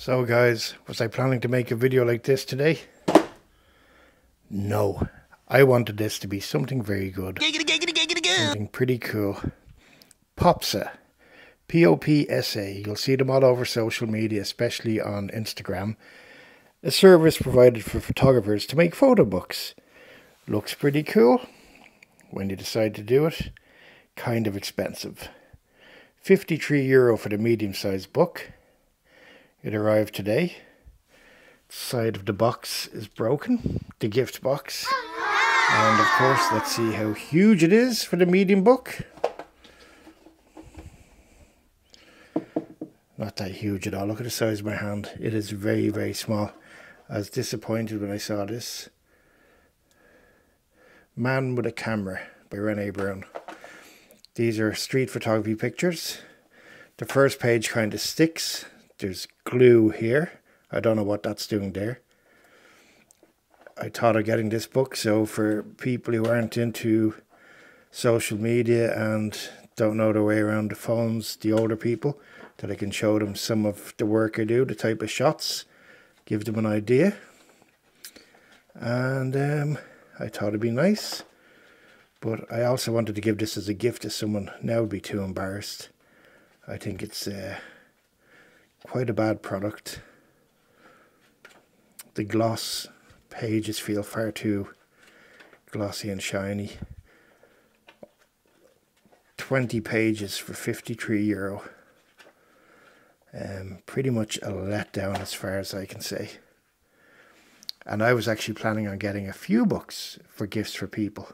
So guys, was I planning to make a video like this today? No. I wanted this to be something very good. Something pretty cool. Popsa. P-O-P-S-A. You'll see them all over social media, especially on Instagram. A service provided for photographers to make photo books. Looks pretty cool. When you decide to do it, kind of expensive. €53 for the medium-sized book. It arrived today. The side of the box is broken, the gift box. And of course, let's see how huge it is for the medium book. Not that huge at all. Look at the size of my hand. It is very, very small. I was disappointed when I saw this. Man with a Camera by Rene Brown. These are street photography pictures. The first page kind of sticks. There's glue here. I don't know what that's doing there. I thought of getting this book, so for people who aren't into social media and don't know their way around the phones, the older people, that I can show them some of the work I do, the type of shots, give them an idea. And I thought it'd be nice. But I also wanted to give this as a gift to someone. Now would be too embarrassed. I think it's quite a bad product. The gloss pages feel far too glossy and shiny. 20 pages for €53. Pretty much a letdown as far as I can say. And I was actually planning on getting a few books for gifts for people.